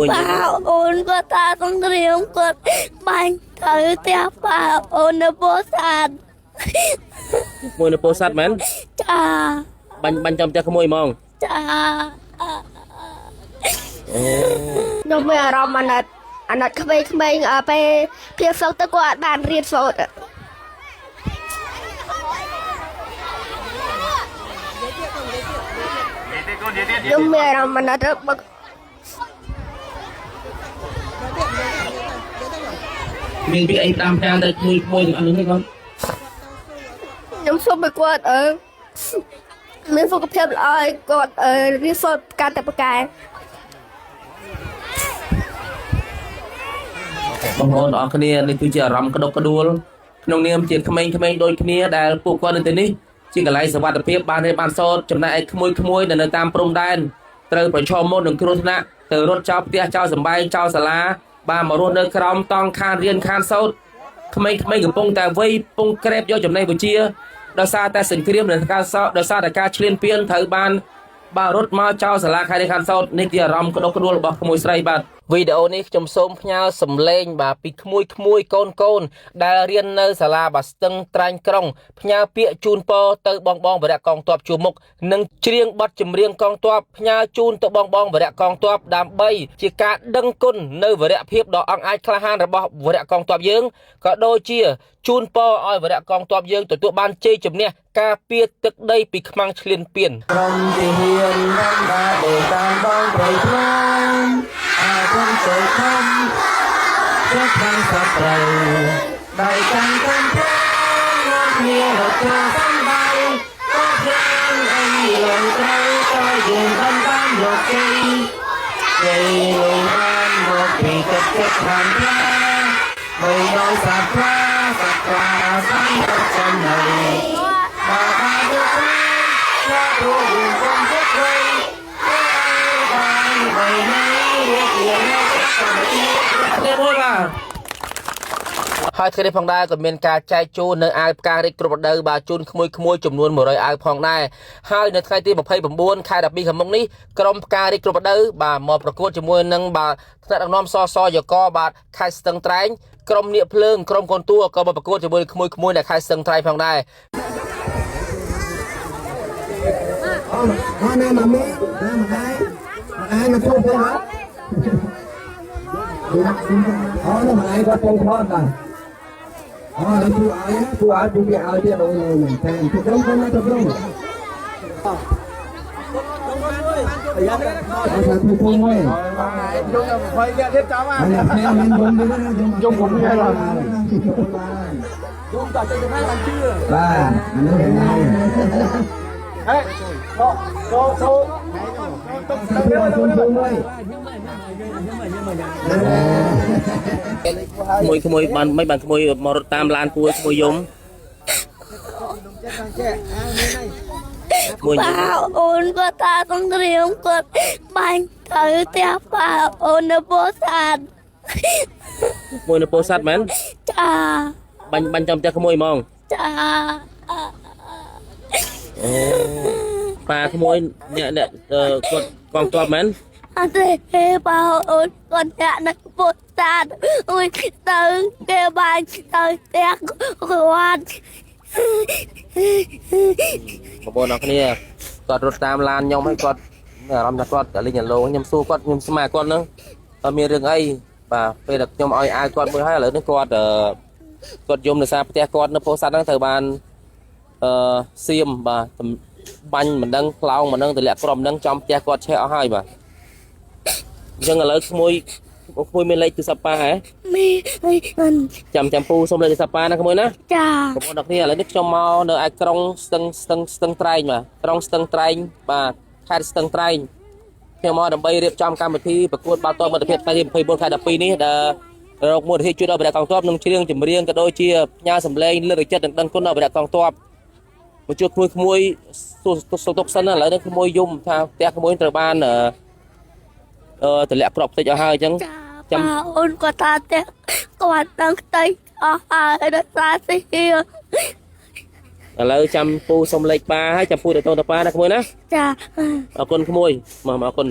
Bà ôn có ta không riêng có bánh thử theo bà ôn ở bố sàn. មួយនៅពោធិ៍សាត់មែន Chà បាញ់ចំផ្ទះក្មួយហ្មង chà អូ ខ្ញុំមានអារម្មណ៍អាណិតក្មេងៗពេលភាពសុខទៅគាត់អត់បានរៀនសូត្រខ្ញុំមានអារម្មណ៍អាណិតបើ មានពីអីតាមតាមទៅមួយទាំងអស់នេះគាត់ ខ្ញុំសូមឲ្យគាត់មានសុខភាពល្អឲ្យគាត់រៀនសូត្រកាន់តែប្រកែ បងប្អូនទាំងអស់គ្នានេះគឺជាអារម្មណ៍ក្តុកក្តួលក្នុងនាមជាក្មេងៗដូចគ្នាដែលពួកគាត់នៅទីនេះជាកន្លែងសុវត្ថិភាពបានរៀនបានសូត្រចំណែកឯក្មួយៗដែលនៅតាមព្រំដែនត្រូវប្រឈមមុខនឹងគ្រោះថ្នាក់ទៅរត់ចោលផ្ទះចោលសំបែងចោលសាលាបានមករស់នៅក្រោមតង់ខានរៀនខានសូត្រក្មេងៗកំពុងតែវ័យពងក្រេបយកចំណេះវិជ្ជាដោយសារតែសង្គ្រាមនិងការសោកដោយសារតែការឈ្លានពានត្រូវបានបាទរត់មកចោលសាលាខេត្តខានសោតនេះជាអារម្មណ៍ក្តុកក្តួលរបស់ក្មួយស្រីបាទវីដេអូនេះខ្ញុំសូមផ្ញើសម្លេងបាទពីក្មួយកូនដែលរៀននៅសាលាបាទស្ទឹងត្រាញ់ក្រុងផ្ញើពាក្យជូនពរទៅបងវរៈកងទ័ពជួរមុខនិងច្រៀងបទចម្រៀងកងទ័ពផ្ញើជូនទៅបងវរៈកងទ័ពដើម្បីជាការដឹងគុណនៅវរៈភាពដ៏អង់អាចក្លាហានរបស់វរៈកងទ័ពយើងក៏ដូចជាជូនពរឲ្យវរៈកងទ័ពយើងទទួលបានជ័យជំនះការពារទឹកដីពីខ្មាំងឈ្លានពានក្រុមទាហានបានដើរតាមបងព្រៃភ្នំអាគុំចូលខំជាខាងសត្រូវដោយកាន់តាមផ្លូវមកគ្នារត់ចូលសំបាយក៏ភ្លាមអីលងត្រូវក៏យើងបានយកជ័យជ័យលងបានមកពីទឹកចិត្តខាងផ្លាបីដោយសាផ្លាសាស្័យចំហើយមកបានយកមករួចយើងកុំចិត្តໄວបានបីនេះរៀបរៀងកម្មវិធីនេះមួយបាទហើយថ្ងៃនេះផងដែរក៏មានការចែកជូននៅអាវផ្ការិចគ្រប់រដូវបាទជូនក្មួយចំនួន100អាវផងដែរហើយនៅថ្ងៃទី29ខែ12ខាងមុខនេះក្រុមផ្ការិចគ្រប់រដូវបាទមកប្រកួតជាមួយនឹងបាទថ្នាក់ដឹកនាំសយកបាទខេត្តស្ទឹងត្រែងក្រុមនៀកភ្លើងក្រុមកូនតួក៏មកប្រកួតជាមួយក្មួយនៅខេត្តស្ទឹងត្រែងផងដែរអូណាម៉ាមីណាម្ដាយមកចូលទៅហ៎អូណាម្ដាយគាត់ពងថតបាទអូទៅជួយឲ្យណាជួយឲ្យជួយឲ្យទៀតដល់មែនតែទៅក្រុមគាត់ទៅក្រុមអត់ថាទៅពងមួយយក20នាក់ទៀតចាំអាយកខ្ញុំនេះយកយកតែទៅខាងបានជឿបាទអានេះហេក្មួយបានមិនបានក្មួយមករត់តាមឡានពួយក្មួយយំbà ôn có ta không riêng có bánh thử theo bà ôn ở bố sàn មួយនៅពោធិ៍សាត់មែន chà បាញ់ចំផ្ទះក្មួយហ្មង chà ប៉ាក្មួយអ្នកគាត់កងទ័ពមែន anh thì bà ôn con nhà nó bố sàn ôi từ cái bánh từ theo con បងប្អូនអរគ្នាគាត់រត់តាមឡានខ្ញុំឲ្យគាត់មានអារម្មណ៍ថាគាត់តែលេងអាឡូខ្ញុំសួរគាត់ខ្ញុំស្មាគាត់ហ្នឹងតើមានរឿងអីបាទពេលដែលខ្ញុំឲ្យអាវគាត់មួយហើយឥឡូវនេះគាត់យំនៅសារផ្ទះគាត់នៅពោធិ៍សាត់ហ្នឹងត្រូវបានសៀមបាទបាញ់មិនដឹងខ្លោងមិនដឹងទម្លាក់ក្រមហ្នឹងចំផ្ទះគាត់ឆេះអស់ហើយបាទអញ្ចឹងឥឡូវក្មួយមានលេខទូរស័ព្ទប៉ាហ៎ចាំពូសុំលេខទូរស័ព្ទប៉ាណាក្មួយណា chà បងប្អូនអរគ្នាឥឡូវនេះខ្ញុំមកនៅឯក្រុងស្ទឹងត្រែងបាទក្រុងស្ទឹងត្រែងបាទខេត្តស្ទឹងត្រែងខ្ញុំមកដើម្បីរៀបចំកម្មវិធីប្រកួតបាល់ទាត់មិត្តភាពថ្ងៃទី24ខែ12នេះដែលរកមូលនិធិជួយដល់បរិយាកងទ័ពនិងច្រៀងចម្រៀងក៏ដូចជាផ្ញើសម្លេងលើកទឹកចិត្តនិងដឹងគុណដល់បរិយាកងទ័ពមកជួបក្មួយសុទុកសិនឥឡូវនេះក្មួយយំថាផ្ទះក្មួយត្រូវបានទម្លាក់គ្រាប់ផ្ទិចអស់ហើយអញ្ចឹង bà ôn có ta theo con đang tay ai đó ta sẽ kia ឥឡូវចាំពូសុំលេខប៉ាហើយចាំពូទៅតទៅប៉ាណាក្មួយណា chà អរគុណក្មួយមកអរគុណ